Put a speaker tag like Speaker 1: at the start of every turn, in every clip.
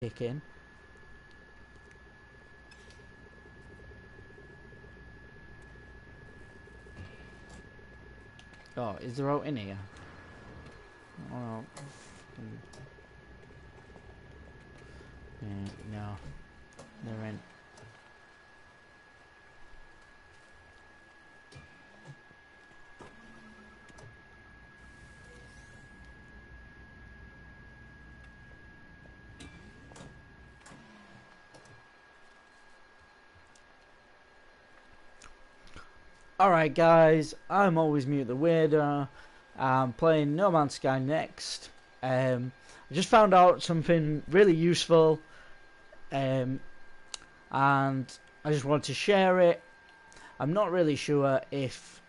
Speaker 1: kick in. Oh, is there out in here? Oh, no, they're in. Alright guys, I'm always Mute the Weirdo. I'm playing No Man's Sky next. I just found out something really useful, and I just want to share it. I'm not really sure if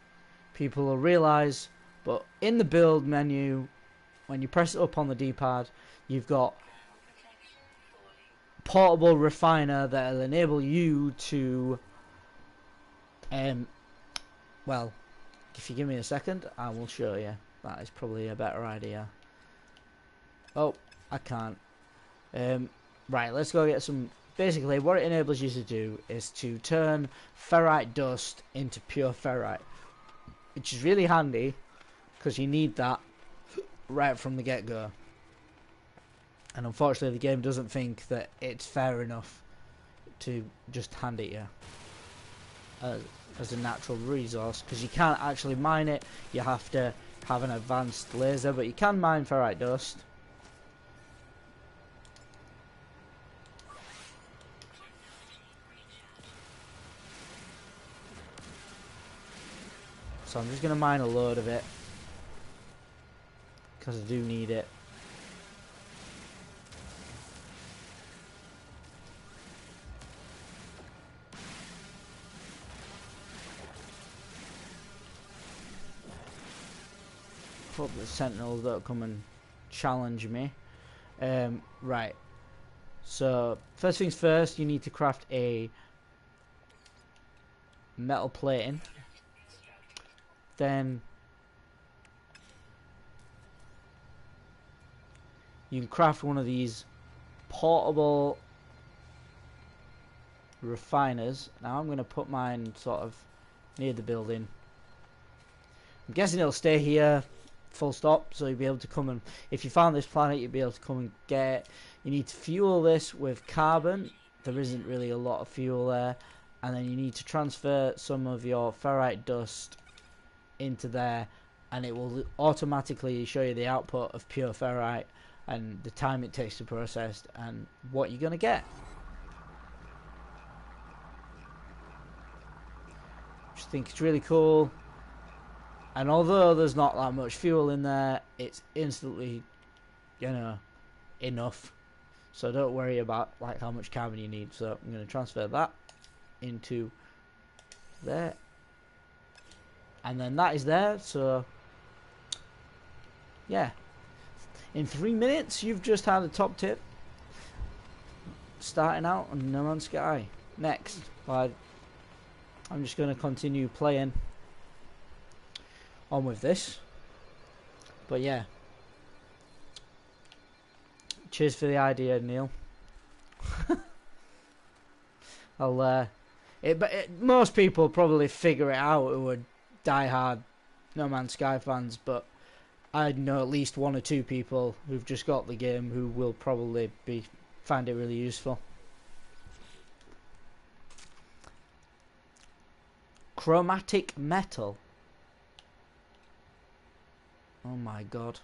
Speaker 1: people will realise, but in the build menu, when you press it up on the D-pad, you've got portable refiner that will enable you to well, if you give me a second, I will show you. That is probably a better idea. Oh, I can't. Right, let's go get some. Basically, what it enables you to do is to turn ferrite dust into pure ferrite, which is really handy because you need that right from the get-go. And unfortunately, the game doesn't think that it's fair enough to just hand it you as a natural resource, because you can't actually mine it. You have to have an advanced laser, but you can mine ferrite dust. So I'm just going to mine a load of it because I do need it. Hope the sentinels don't come and challenge me. Right. So first things first, you need to craft a metal plating. Then you can craft one of these portable refiners. Now I'm going to put mine sort of near the building. I'm guessing it'll stay here full stop, so you'll be able to come and, if you found this planet, you'll be able to come and get it. You need to fuel this with carbon. There isn't really a lot of fuel there. And then you need to transfer some of your ferrite dust into there, and it will automatically show you the output of pure ferrite and the time it takes to process and what you're going to get. I think it's really cool. And although there's not that much fuel in there, it's instantly, enough. So don't worry about like how much carbon you need. So I'm going to transfer that into there. And then that is there. So yeah. In 3 minutes, you've just had a top tip. Starting out on No Man's Sky. Next, I'm just going to continue playing on with this. But yeah. Cheers for the idea, Neil. Most people probably figure it out who are die-hard No Man's Sky fans, but I know at least one or two people who've just got the game who will probably find it really useful. Chromatic metal. Oh my god.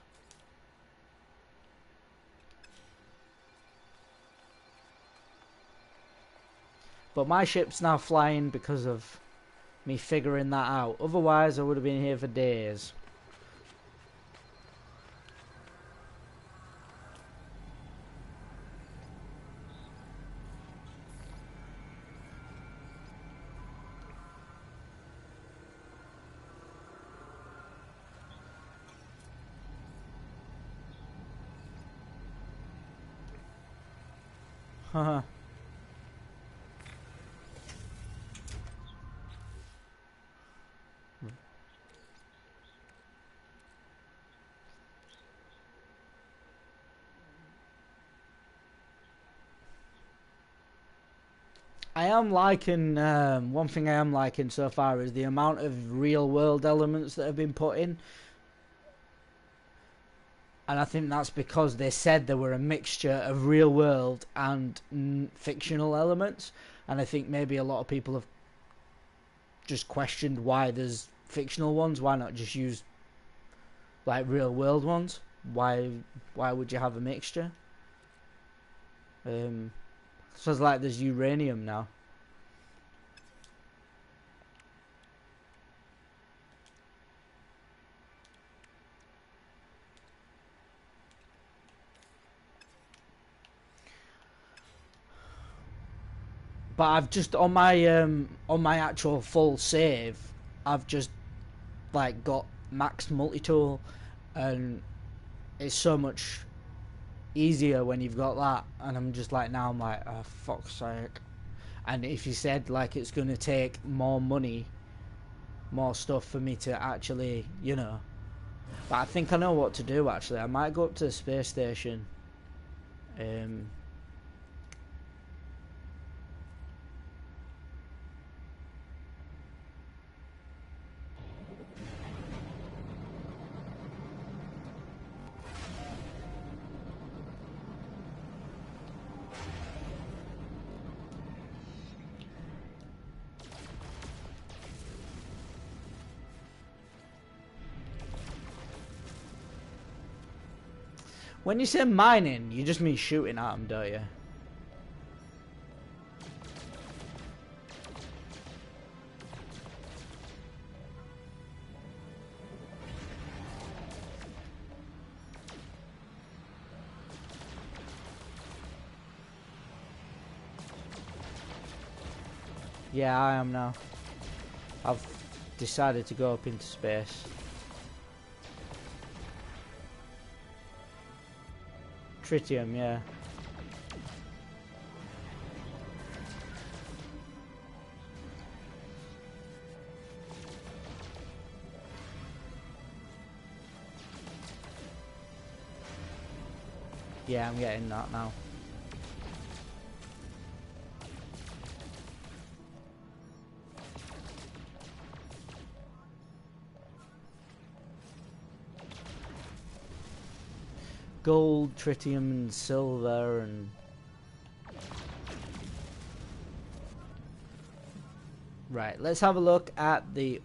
Speaker 1: But my ship's now flying because of me figuring that out. Otherwise, I would have been here for days. Haha. I am liking one thing I am liking so far is the amount of real world elements that have been put in. And I think that's because they said there were a mixture of real world and fictional elements. And I think maybe a lot of people have just questioned why there's fictional ones. Why not just use like real world ones? Why would you have a mixture? So it's like there's uranium now. But I've just on my actual full save, I've just like got maxed multi-tool, and it's so much easier when you've got that. And I'm just like, now I'm like, oh fuck's sake. And if you said like it's gonna take more money, more stuff for me to actually, you know. But I think I know what to do actually. I might go up to the space station. When you say mining, you just mean shooting at them, don't you? Yeah, I am now. I've decided to go up into space. Tritium, yeah. Yeah, I'm getting that now. Gold, tritium, and silver, and right. Let's have a look at the.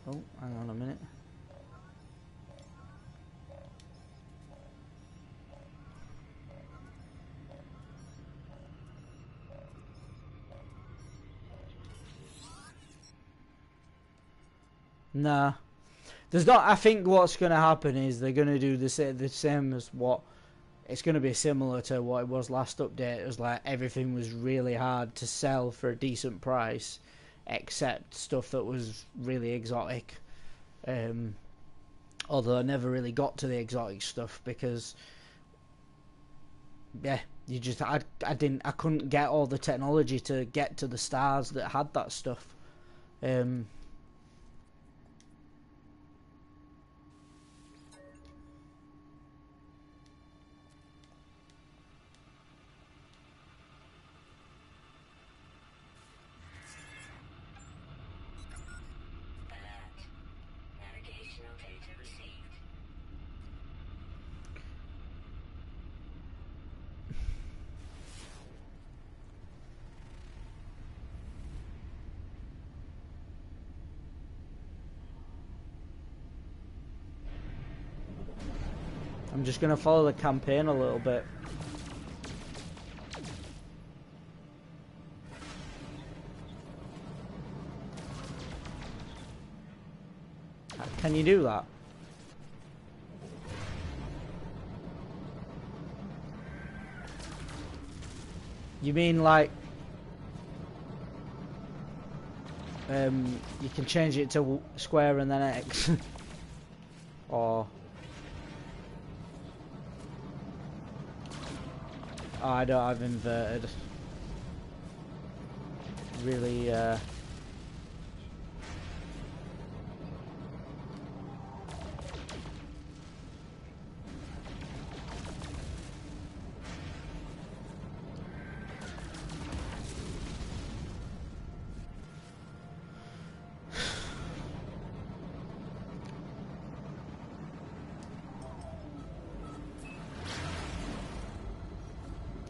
Speaker 1: Oh, hang on a minute. Nah. There's not. I think what's going to happen is they're going to do the same as what. It's going to be similar to what it was last update. It was like everything was really hard to sell for a decent price, except stuff that was really exotic. Although I never really got to the exotic stuff because, yeah, you just I couldn't get all the technology to get to the stars that had that stuff. I'm just going to follow the campaign a little bit. Can you do that? You mean like you can change it to square and then X? Or oh, I don't have inverted. Really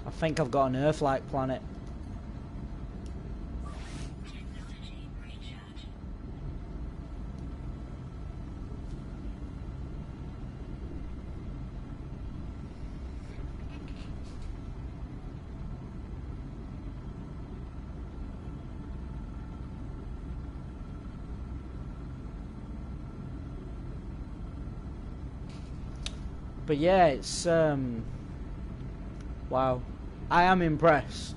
Speaker 1: I think I've got an Earth-like planet. But yeah, it's wow. I am impressed.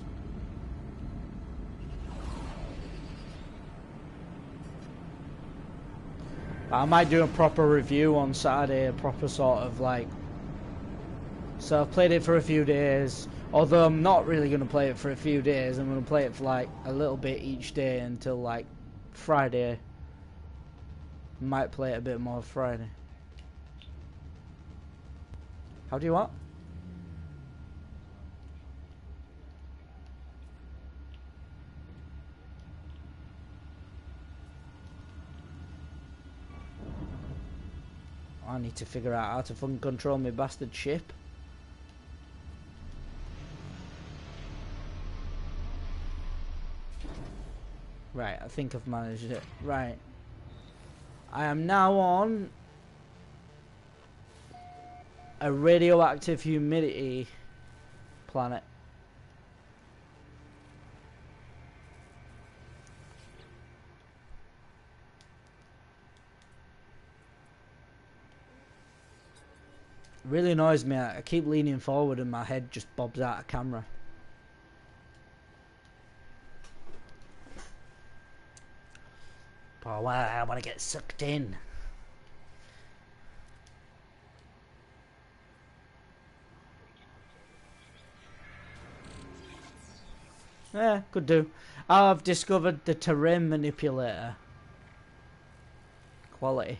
Speaker 1: I might do a proper review on Saturday, a proper sort of like. So I've played it for a few days, although I'm not really going to play it for a few days. I'm going to play it for like a little bit each day until like Friday. Might play it a bit more Friday. How do you what? I need to figure out how to fucking control my bastard ship. Right, I think I've managed it. Right. I am now on a radioactive humidity planet. Really annoys me. I keep leaning forward and my head just bobs out of camera. Oh, well, I want to get sucked in. Yeah, could do. I've discovered the terrain manipulator. Quality.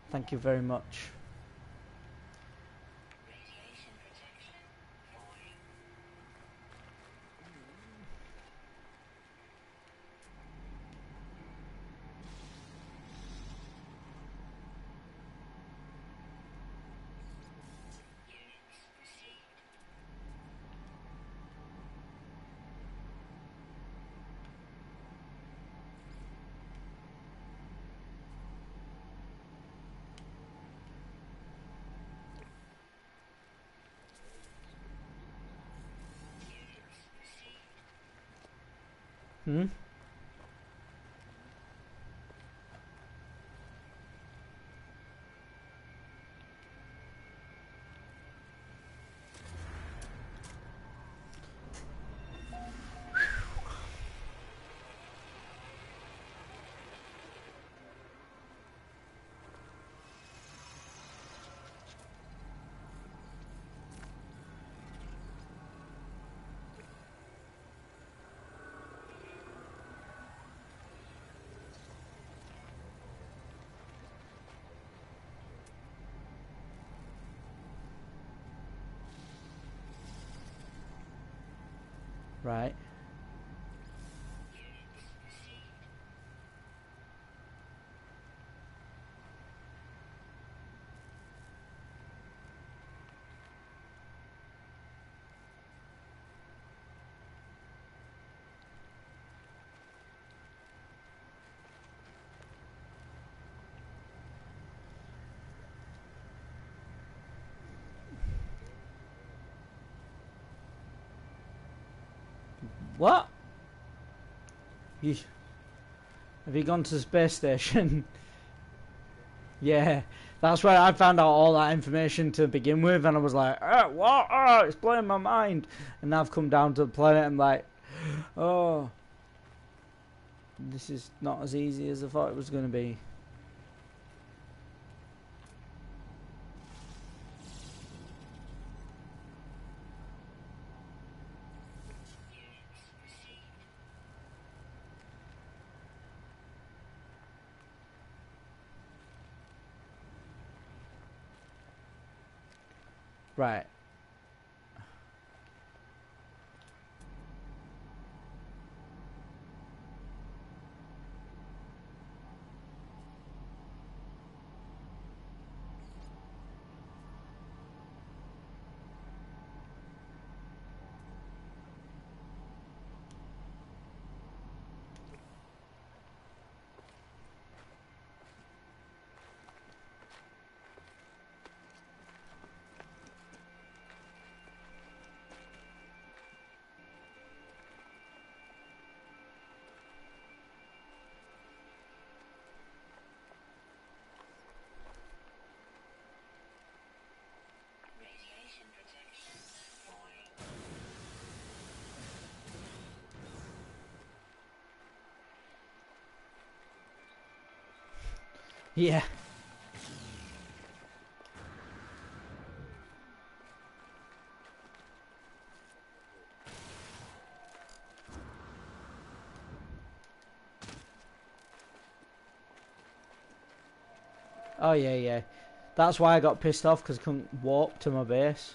Speaker 1: Thank you very much. Hmm? Right. What? Have you gone to the space station? Yeah, that's where I found out all that information to begin with, and I was like, what? Oh, it's blowing my mind. And now I've come down to the planet, and I'm like, oh, this is not as easy as I thought it was going to be. Right. Yeah. Oh yeah, yeah. That's why I got pissed off, because I couldn't walk to my base.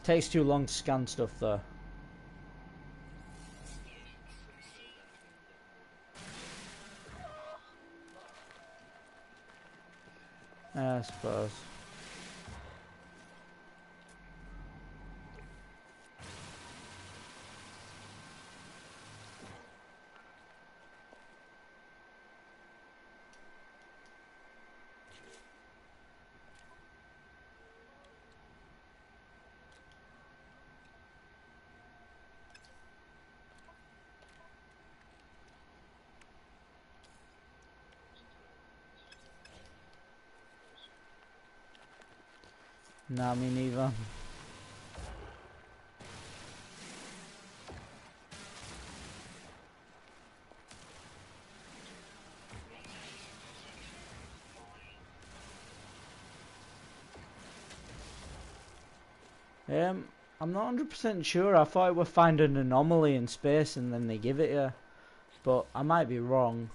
Speaker 1: Takes too long to scan stuff though. I suppose. Nah, me neither. I'm not 100% sure. I thought it would find an anomaly in space and then they give it you. But I might be wrong.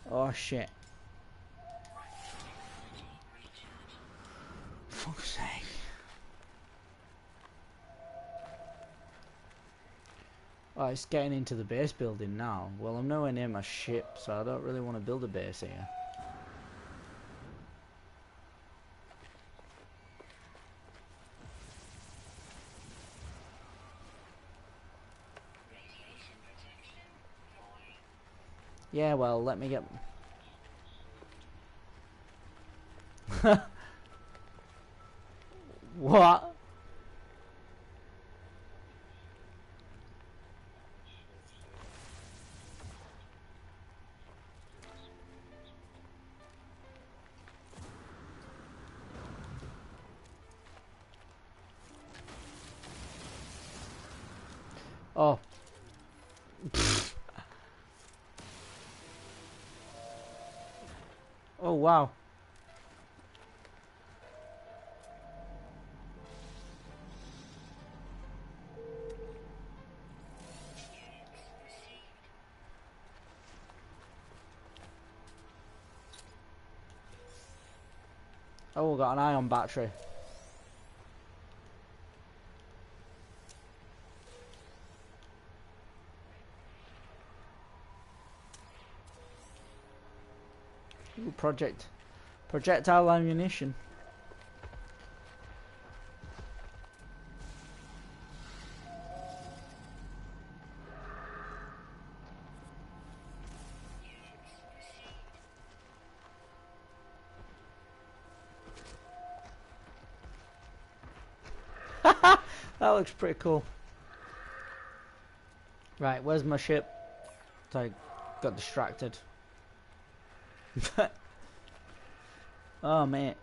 Speaker 1: Oh shit. Fuck's sake. Oh, it's getting into the base building now. Well, I'm nowhere near my ship, so I don't really want to build a base here. Yeah, well, let me get... What? Oh. Oh, wow. Oh, we got an ion battery. Ooh, projectile ammunition. That looks pretty cool. Right, where's my ship? I got distracted. Oh, mate.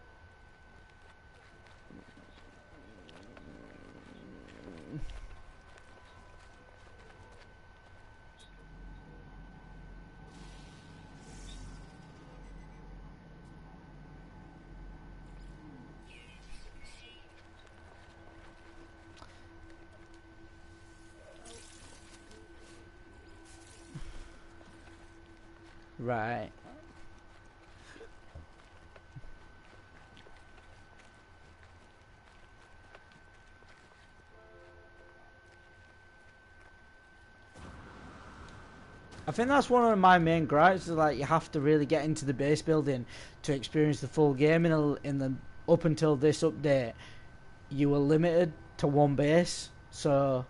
Speaker 1: Right. I think that's one of my main gripes. Is like you have to really get into the base building to experience the full game. In the up until this update, you were limited to one base. So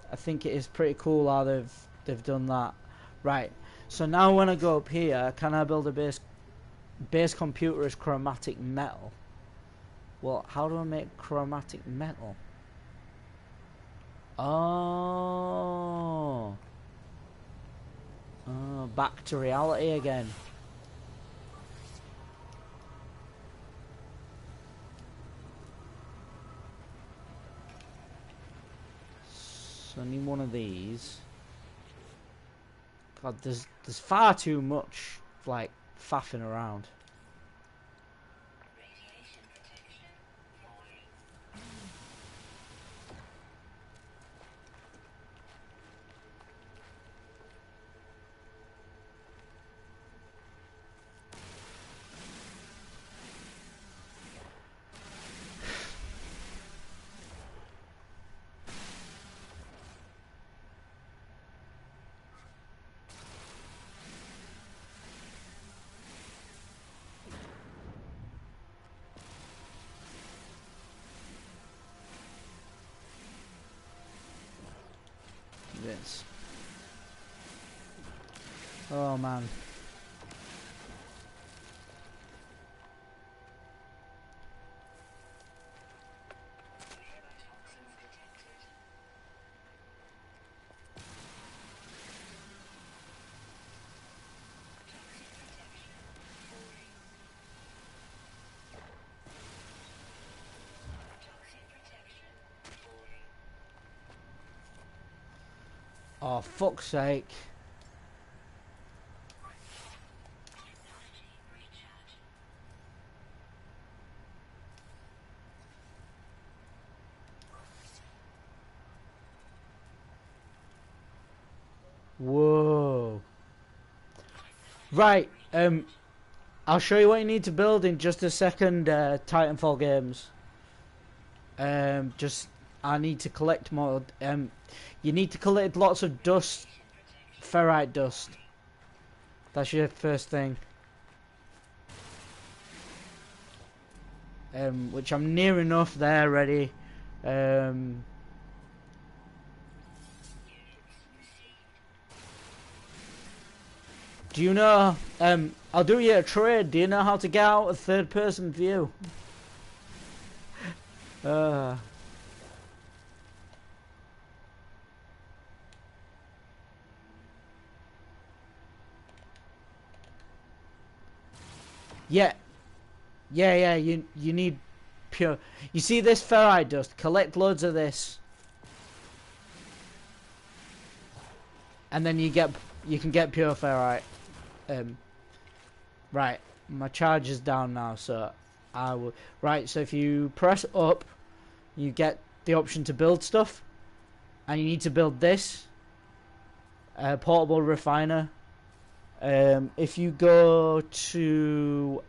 Speaker 1: I think it is pretty cool how they've done that. Right. So now when I go up here, can I build a base computer as chromatic metal? Well, how do I make chromatic metal? Oh. Oh, back to reality again. So I need one of these. God, there's far too much like faffing around. This. Oh man. Oh, fuck's sake. Whoa. Right, I'll show you what you need to build in just a second, Titanfall games. Just, I need to collect more, you need to collect lots of dust, ferrite dust. That's your first thing. Which I'm near enough there ready. Do you know, I'll do you a trade. Do you know how to get out a third person view? Uh, yeah, yeah, you need pure. You see this ferrite dust? Collect loads of this. And then you can get pure ferrite. Right, my charge is down now, so I will. Right, so if you press up, you get the option to build stuff, and you need to build this portable refiner. If you go to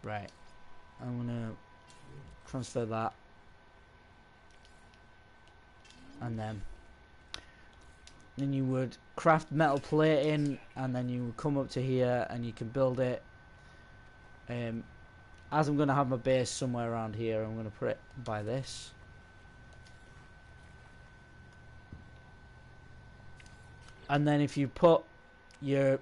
Speaker 1: right, I'm gonna transfer that, and then you would craft metal plating, and then you would come up to here and you can build it. As I'm going to have my base somewhere around here, I'm going to put it by this. And then if you put your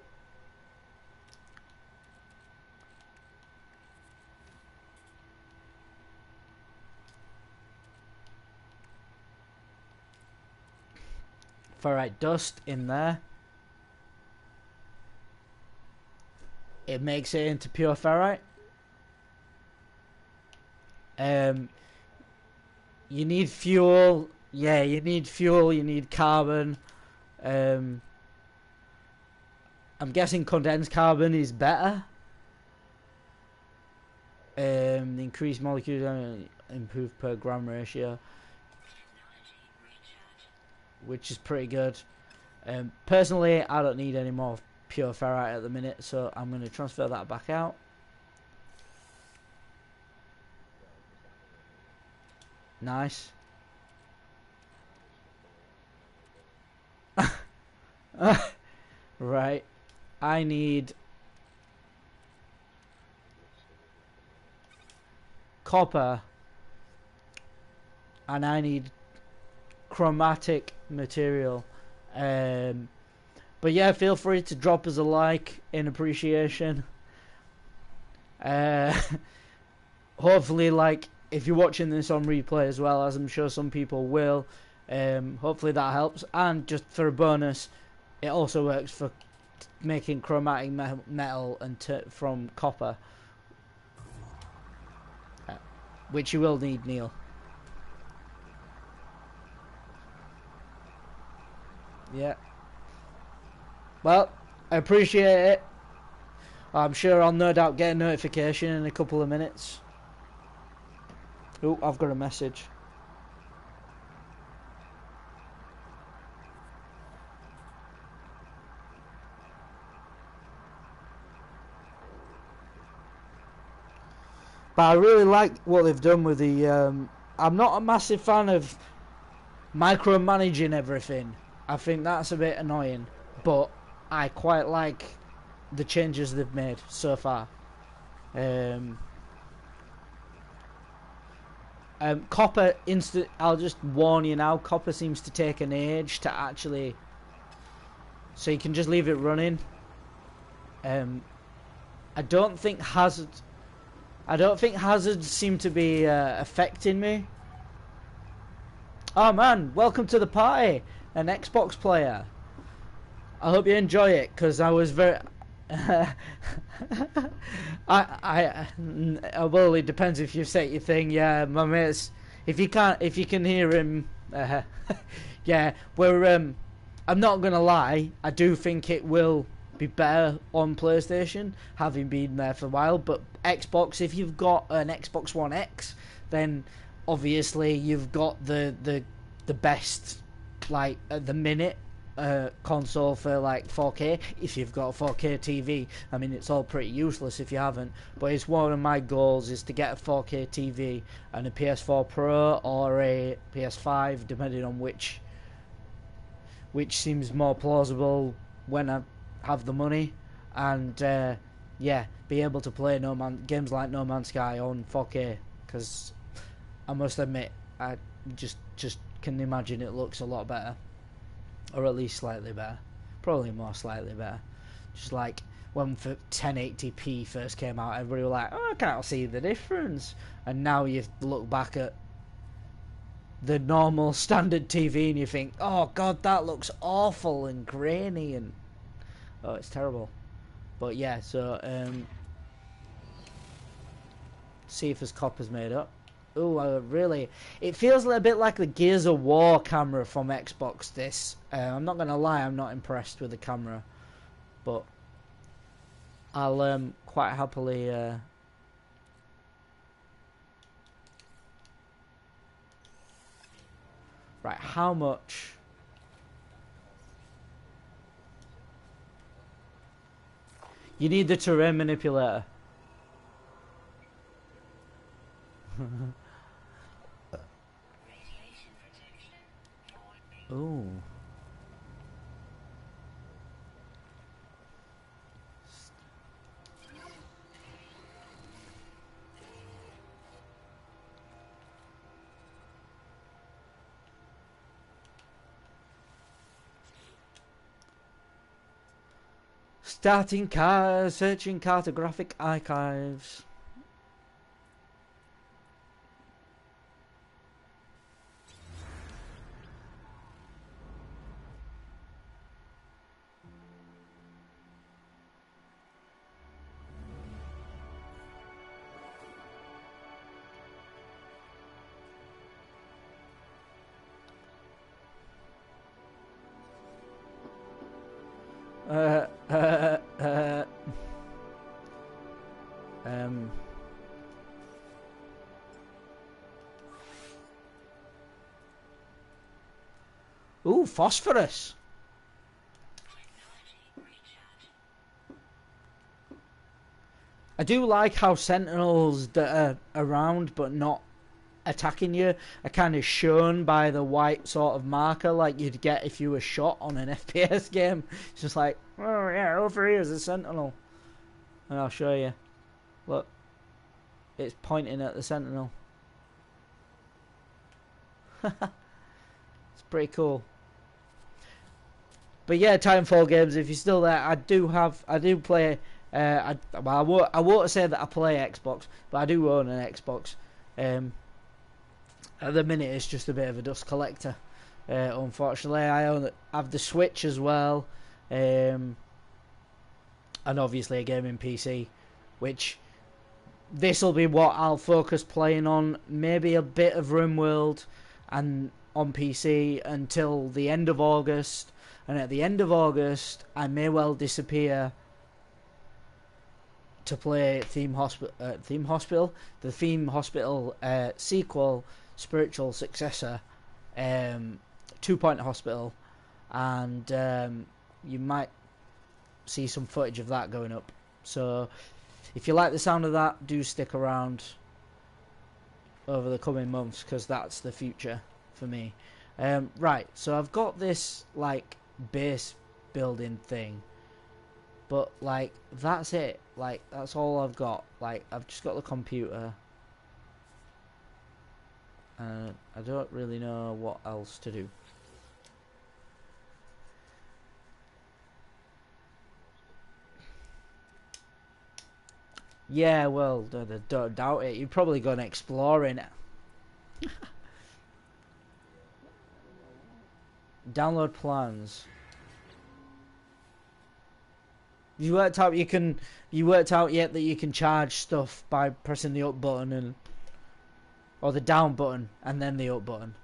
Speaker 1: ferrite dust in there. It makes it into pure ferrite. You need fuel. Yeah, you need fuel. You need carbon. I'm guessing condensed carbon is better. Increased molecular improved per gram ratio, which is pretty good. Personally, I don't need any more pure ferrite at the minute, so I'm going to transfer that back out. Nice. Right. I need copper and I need chromatic material. But yeah, feel free to drop us a like in appreciation. Hopefully, like, if you're watching this on replay as well, as I'm sure some people will, hopefully that helps. And just for a bonus, it also works for making chromatic metal and from copper, which you will need, Neil. Yeah. Well, I appreciate it. I'm sure I'll no doubt get a notification in a couple of minutes. Oh, I've got a message. But I really like what they've done with the... I'm not a massive fan of micromanaging everything. I think that's a bit annoying. But I quite like the changes they've made so far. Copper I'll just warn you now, copper seems to take an age to actually, so you can just leave it running. I don't think hazards seem to be affecting me. Oh man, welcome to the party, an Xbox player. I hope you enjoy it, because I was very well, it depends if you set your thing. Yeah, my mates, if you can hear him, yeah, we're I'm not gonna lie, I do think it will be better on PlayStation, having been there for a while. But Xbox, if you've got an Xbox One X, then obviously you've got the best, like, at the minute, console for like 4K. If you've got a 4K TV, I mean, it's all pretty useless if you haven't, but it's one of my goals is to get a 4K TV and a PS4 Pro or a PS5, depending on which seems more plausible when I have the money, and yeah, be able to play games like No Man's Sky on 4K, because I must admit, I just can imagine it looks a lot better. Or at least slightly better. Probably more slightly better. Just like when 1080p first came out, everybody was like, oh, I can't see the difference. And now you look back at the normal standard TV and you think, oh god, that looks awful and grainy, and oh, it's terrible. But yeah, so see if his copper's made up. Oh, really? It feels a little bit like the Gears of War camera from Xbox, this. I'm not going to lie, I'm not impressed with the camera. But I'll quite happily... Right, how much... You need the terrain manipulator. Ooh. Searching cartographic archives. Ooh, phosphorus. I do like how sentinels that are around but not attacking you are kind of shown by the white sort of marker like you'd get if you were shot on an FPS game. It's just like, oh yeah, over here is a sentinel. And I'll show you. Look. It's pointing at the sentinel. It's pretty cool. But yeah, Titanfall games, if you're still there, I do play. I won't say that I play Xbox, but I do own an Xbox. At the minute, it's just a bit of a dust collector. Unfortunately, I have the Switch as well, and obviously a gaming PC, which this will be what I'll focus playing on. Maybe a bit of RimWorld, and on PC until the end of August. And at the end of August, I may well disappear to play the Theme Hospital sequel, spiritual successor, 2 Point Hospital, and you might see some footage of that going up. So if you like the sound of that, do stick around over the coming months, because that's the future for me. Right, so I've got this like base building thing, but like that's it. Like that's all I've got. Like I've just got the computer. I don't really know what else to do. Yeah, well, don't doubt it. You're probably going exploring. Download plans. You worked out yet that you can charge stuff by pressing the up button or the down button and then the up button.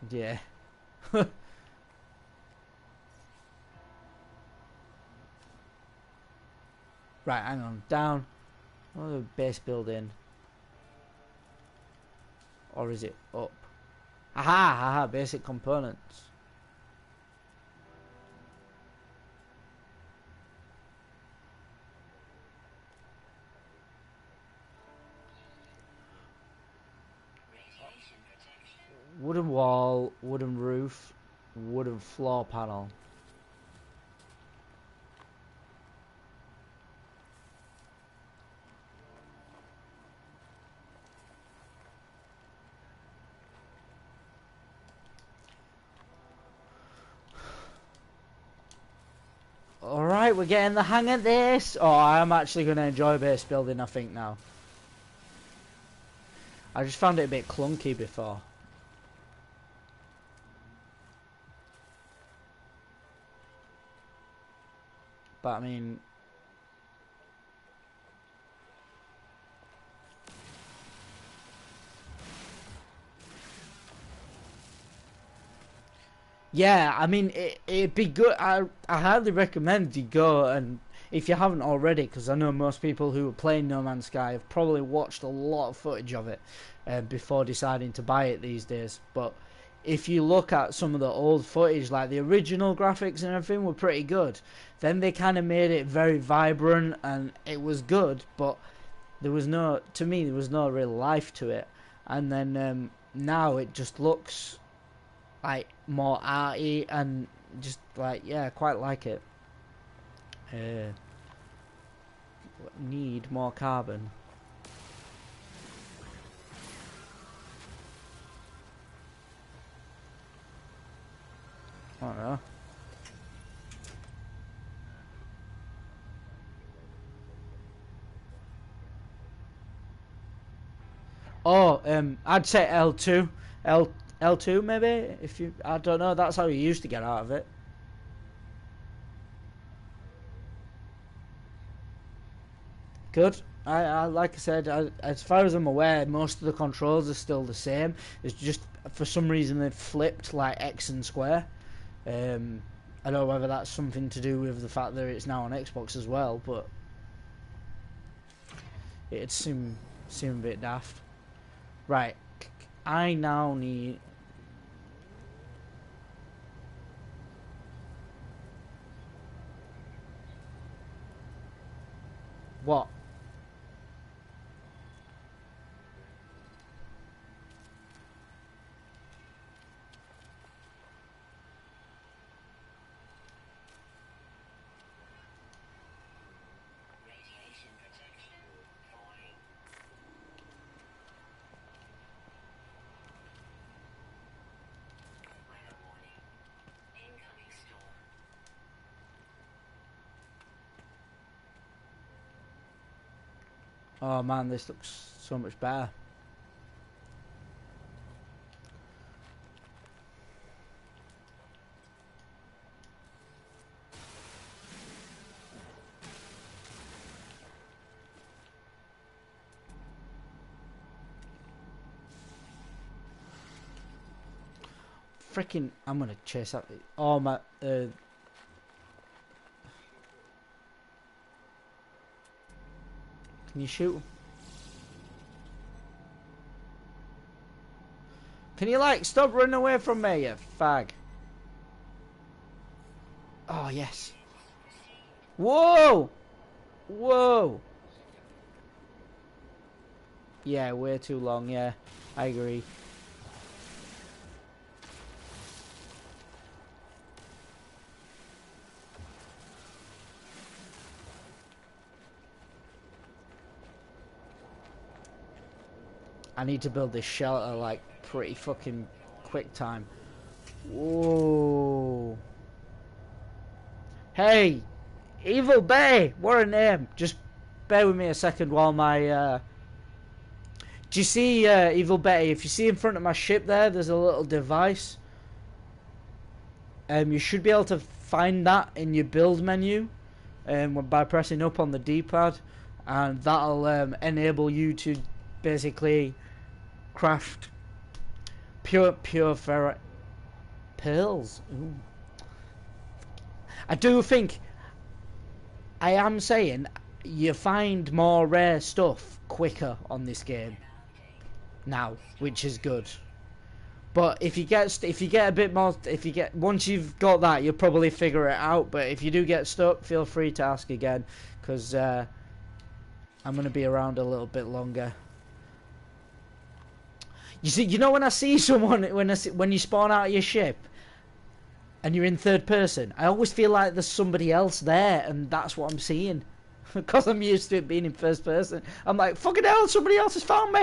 Speaker 1: Yeah. Right, hang on. Down. Oh, the base building. Or is it up? Aha! Basic components. Wooden wall, wooden roof, wooden floor panel. Alright, we're getting the hang of this. Oh, I'm actually going to enjoy base building, I think, now. I just found it a bit clunky before. But, I mean... yeah, I mean, it'd be good. I highly recommend you go, and if you haven't already, because I know most people who are playing No Man's Sky have probably watched a lot of footage of it before deciding to buy it these days. But if you look at some of the old footage, like the original graphics and everything were pretty good. Then they kind of made it very vibrant, and it was good, but there was no real life to it. And then now it just looks like more arty and just like, yeah, quite like it. Need more carbon. I don't know. Oh, I'd say L2. L2 maybe, if you, I don't know, that's how you used to get out of it. Good. I like I said, as far as I'm aware, most of the controls are still the same. It's just for some reason they've flipped like X and square. I don't know whether that's something to do with the fact that it's now on Xbox as well, but it'd seem a bit daft. Right, I now need... What? Oh man, this looks so much better. Freaking, I'm gonna chase that. Oh my, can you shoot? Can you like stop running away from me, you fag? Oh yes. Whoa! Whoa! Yeah, way too long, yeah. I agree. I need to build this shelter like pretty fucking quick time. Whoa. Hey! Evil Bay! What a name! Just bear with me a second while my... Do you see, Evil Betty? If you see in front of my ship there's a little device. You should be able to find that in your build menu by pressing up on the D-pad. And that'll enable you to basically craft pure ferrite pearls. Ooh. I do think... I am saying you find more rare stuff quicker on this game now, which is good. But if you get a bit more, once you've got that, you'll probably figure it out. But if you do get stuck, feel free to ask again, because I'm gonna be around a little bit longer. You see, you know when I see someone when you spawn out of your ship and you're in third person, I always feel like there's somebody else there, and that's what I'm seeing. Because I'm used to it being in first person. I'm like, fucking hell, somebody else has found me.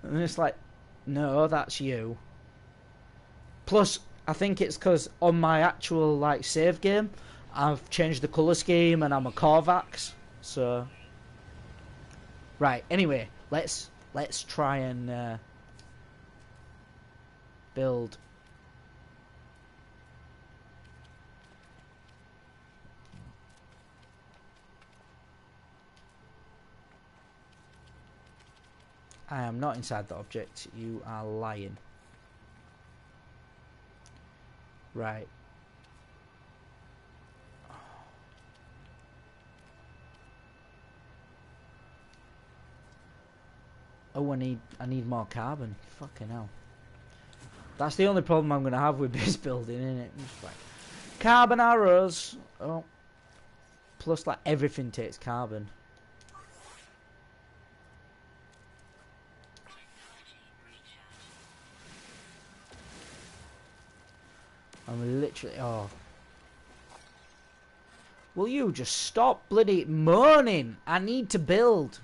Speaker 1: And it's like, no, that's you. Plus, I think it's because on my actual like save game, I've changed the colour scheme and I'm a Korvax. So, right. Anyway, let's try and build. I am not inside the object. You are lying. Right. Oh, I need more carbon. Fucking hell. That's the only problem I'm gonna have with this building, isn't it? Just like carbon arrows. Oh. Plus, like everything takes carbon. I'm literally... Oh. Will you just stop bloody moaning? I need to build.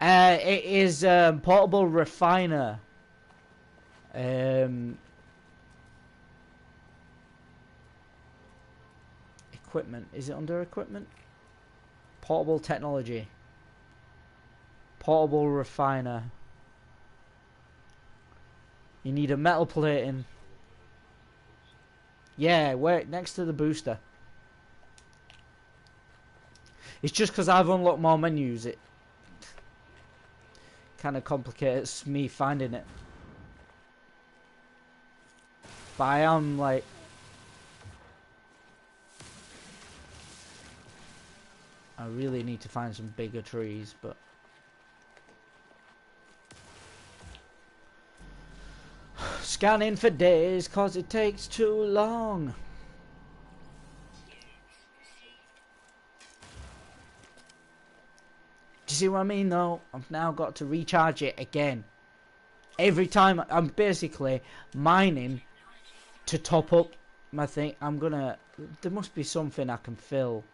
Speaker 1: It is portable refiner. Equipment. Is it under equipment? Portable technology. Portable refiner. You need a metal plating. Yeah, wait, next to the booster. It's just because I've unlocked more menus, it kind of complicates me finding it. But I am like... I really need to find some bigger trees, but scanning for days cause it takes too long. Do you see what I mean though? I've now got to recharge it again. Every time I'm basically mining to top up my thing. There must be something I can fill.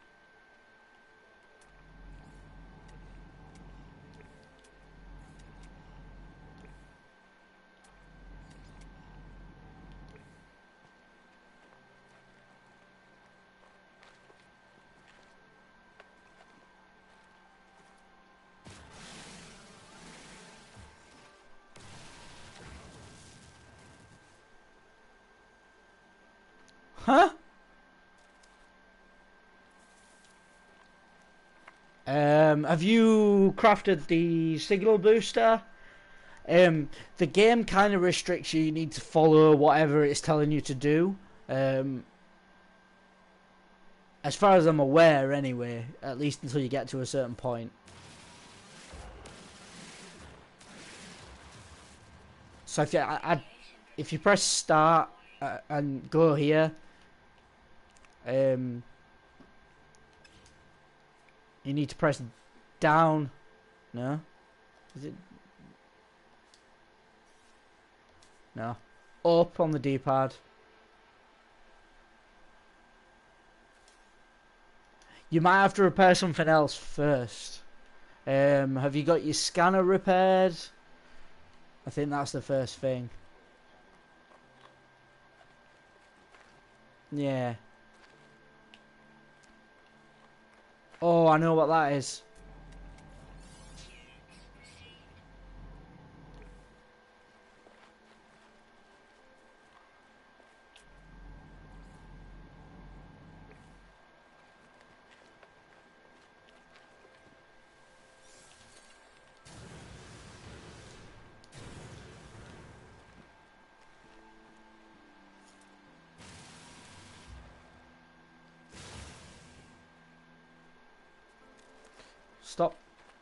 Speaker 1: Huh? Have you crafted the signal booster? The game kind of restricts you. You need to follow whatever it's telling you to do. As far as I'm aware, anyway. At least until you get to a certain point. So if you press start and go here, you need to press down. No, is it? No, up on the D-pad. You might have to repair something else first. Have you got your scanner repaired? I think that's the first thing. Yeah. Oh, I know what that is. Stop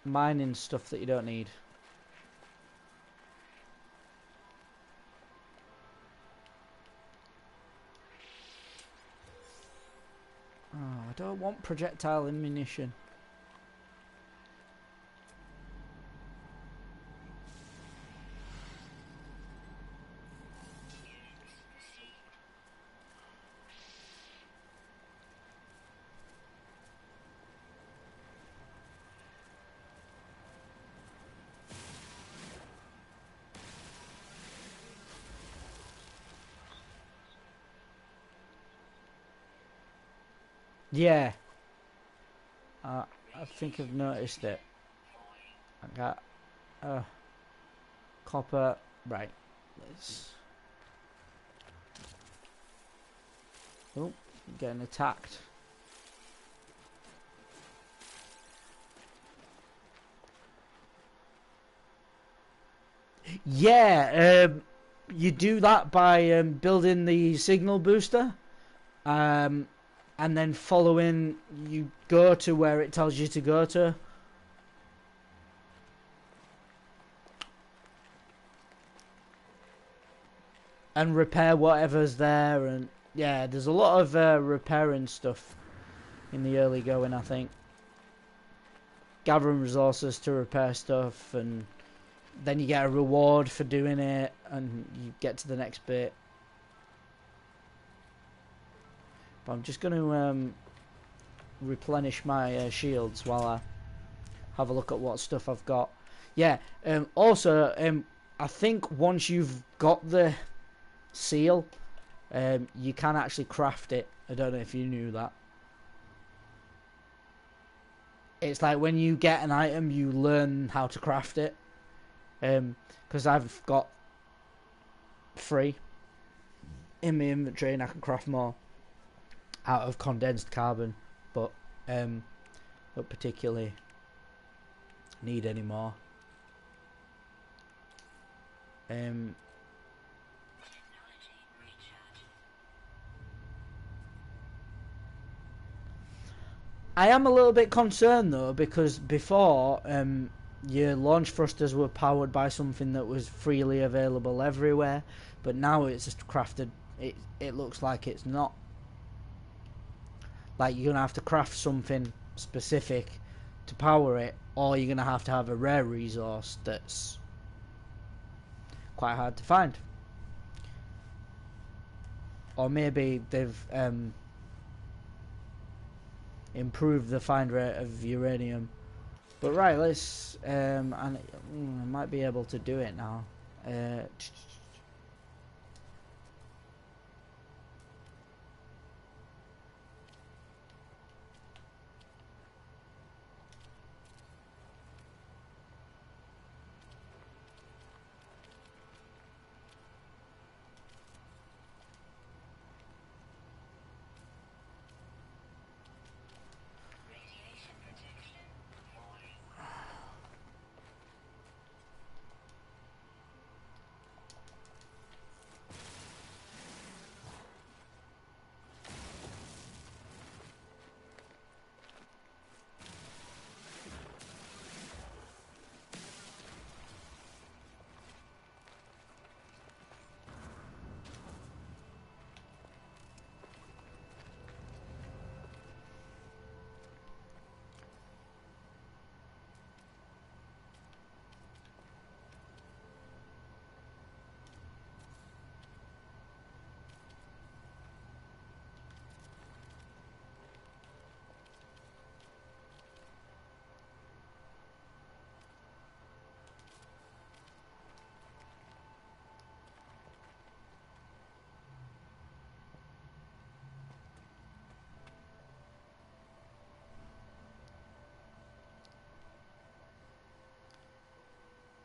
Speaker 1: mining stuff that you don't need. Oh, I don't want projectile ammunition. Yeah. I think I've noticed it. I got copper. Right. Let's. Oh, getting attacked. Yeah. You do that by building the signal booster. And then following, you go to where it tells you to go to. And repair whatever's there. And yeah, there's a lot of repairing stuff in the early going, I think. Gathering resources to repair stuff, and then you get a reward for doing it, and you get to the next bit. But I'm just going to replenish my shields while I have a look at what stuff I've got. Yeah, also, I think once you've got the seal, you can actually craft it. I don't know if you knew that. It's like when you get an item, you learn how to craft it. Because I've got 3 in my inventory and I can craft more out of condensed carbon, but don't particularly need any more. I am a little bit concerned though, because before your launch thrusters were powered by something that was freely available everywhere, but now it's just crafted. It looks like it's not. Like you're gonna have to craft something specific to power it, or you're gonna have to have a rare resource that's quite hard to find. Or maybe they've improved the find rate of uranium. But right, let's and I might be able to do it now.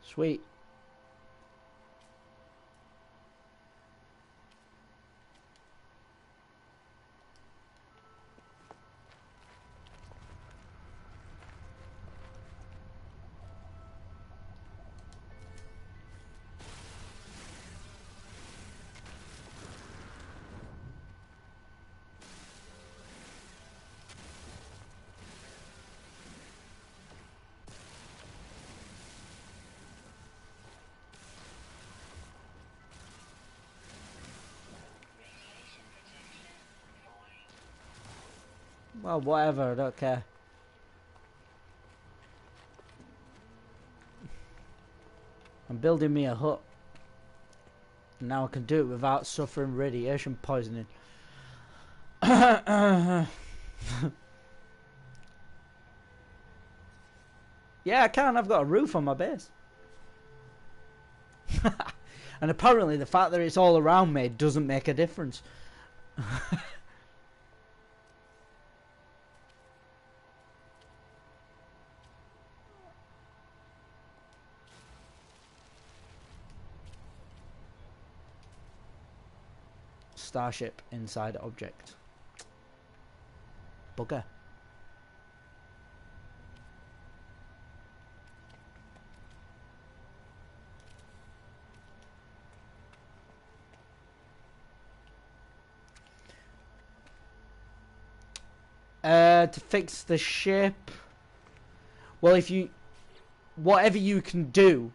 Speaker 1: Sweet. Well, whatever, I don't care. I'm building me a hut. And now I can do it without suffering radiation poisoning. Yeah, I can. I've got a roof on my base. And apparently the fact that it's all around me doesn't make a difference. Starship inside object. Bugger. To fix the ship, well, if you, whatever you can do,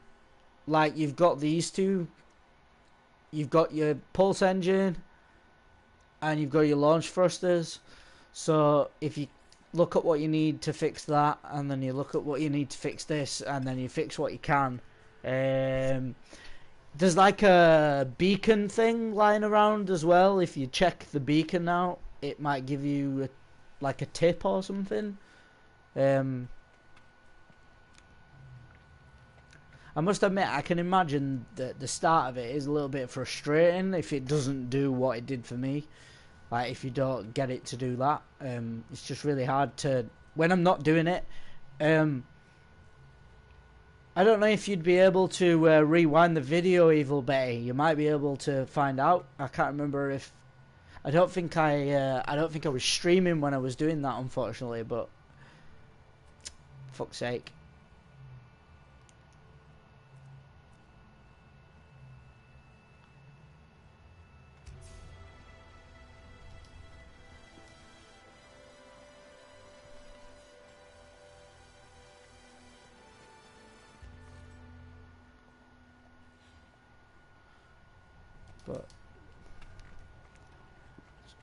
Speaker 1: like you've got these two, you've got your pulse engine and you've got your launch thrusters. So if you look at what you need to fix that, and then you look at what you need to fix this, and then you fix what you can, there's like a beacon thing lying around as well. If you check the beacon out, it might give you like a tip or something. I must admit, I can imagine that the start of it is a little bit frustrating if it doesn't do what it did for me. Like, if you don't get it to do that, it's just really hard to, when I'm not doing it. I don't know if you'd be able to rewind the video, Evil Betty. You might be able to find out. I can't remember if, I don't think I was streaming when I was doing that, unfortunately, but fuck's sake.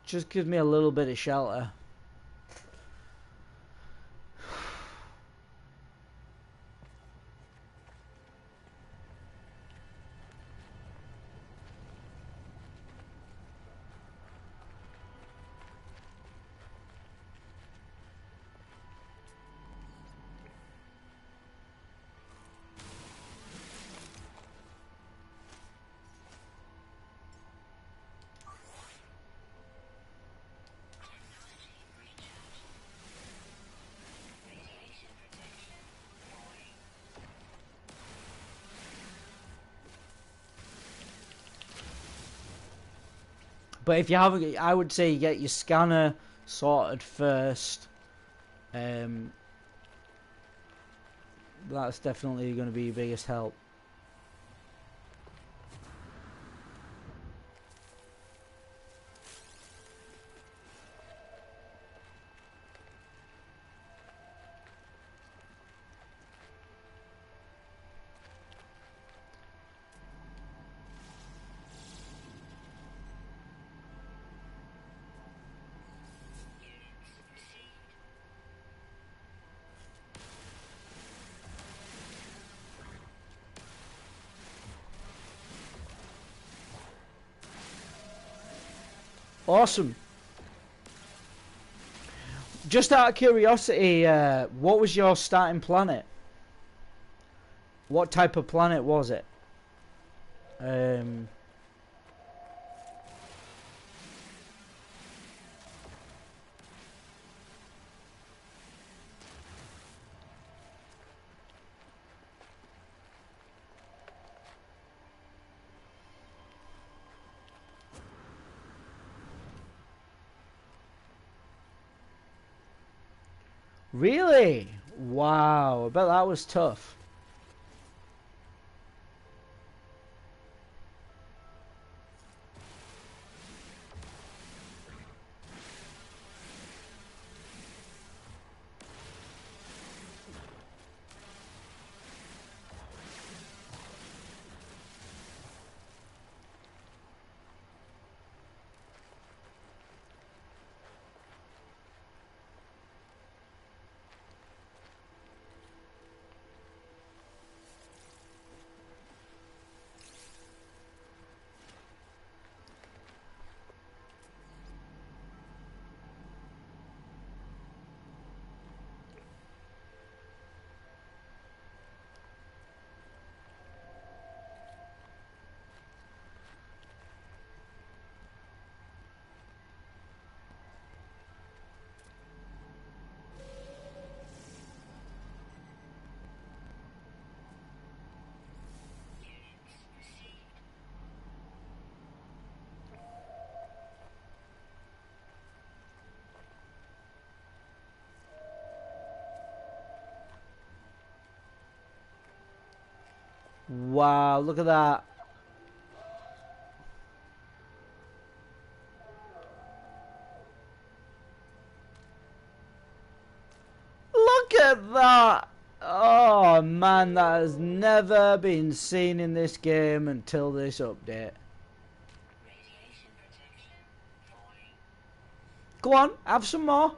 Speaker 1: Just gives me a little bit of shelter. But if you haven't, I would say you get your scanner sorted first. That's definitely going to be your biggest help. Awesome. Just out of curiosity, what was your starting planet? What type of planet was it? Really? Wow, I bet that was tough. Wow, look at that. Look at that. Oh man, that has never been seen in this game until this update. Go on, have some more.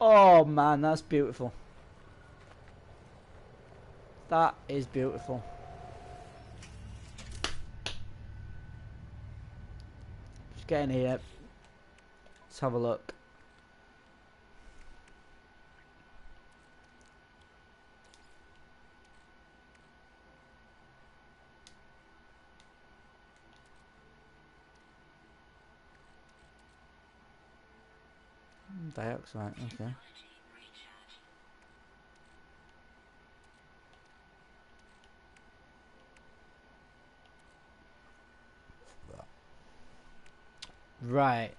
Speaker 1: Oh man, that's beautiful. That is beautiful. Just get in here. Let's have a look. Dioxide, okay. Right.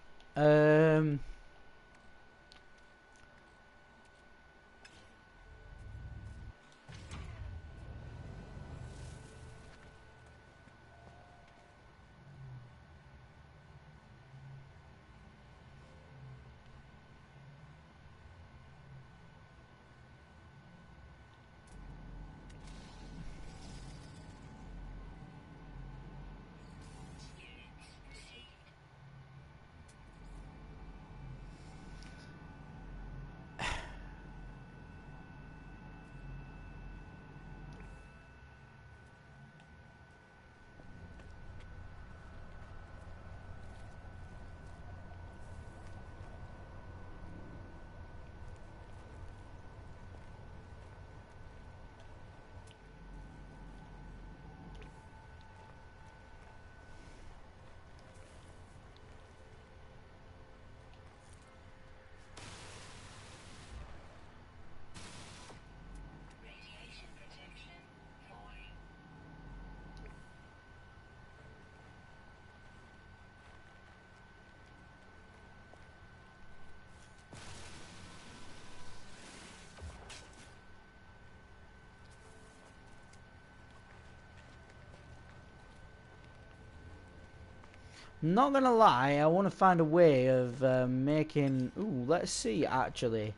Speaker 1: Not gonna lie, I want to find a way of making. Ooh, let's see actually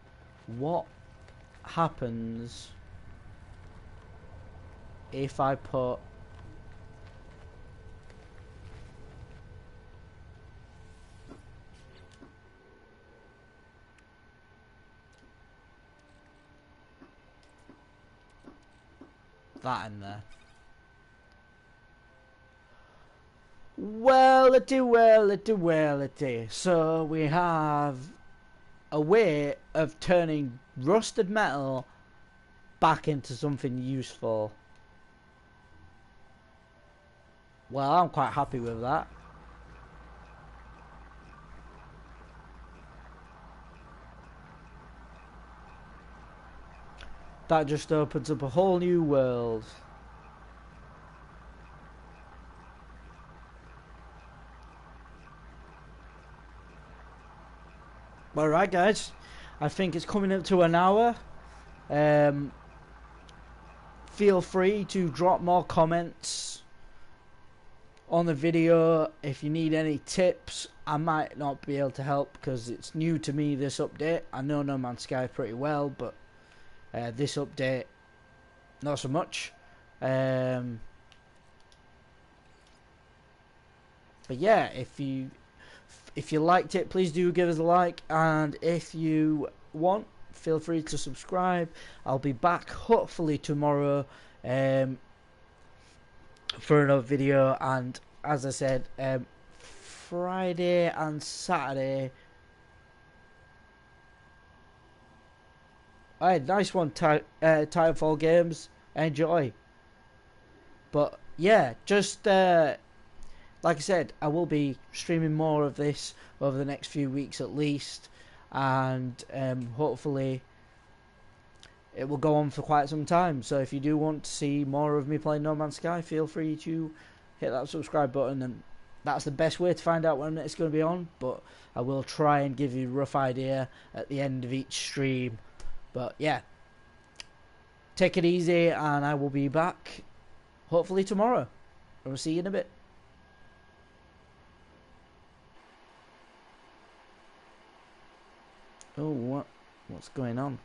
Speaker 1: what happens if I put that in there. Well-a-do. So we have a way of turning rusted metal back into something useful. Well, I'm quite happy with that. That just opens up a whole new world. Alright guys, I think it's coming up to an hour. Feel free to drop more comments on the video. If you need any tips, I might not be able to help because it's new to me, this update. I know No Man's Sky pretty well, but this update not so much. But yeah, if you liked it, please do give us a like, and if you want, feel free to subscribe. I'll be back hopefully tomorrow for another video, and as I said, Friday and Saturday. Alright, nice one, Titanfall Games. Enjoy. But yeah, just like I said, I will be streaming more of this over the next few weeks at least, and hopefully it will go on for quite some time. So if you do want to see more of me playing No Man's Sky, feel free to hit that subscribe button, and that's the best way to find out when it's going to be on. But I will try and give you a rough idea at the end of each stream. But yeah, take it easy, and I will be back hopefully tomorrow. I will see you in a bit. Oh, what's going on?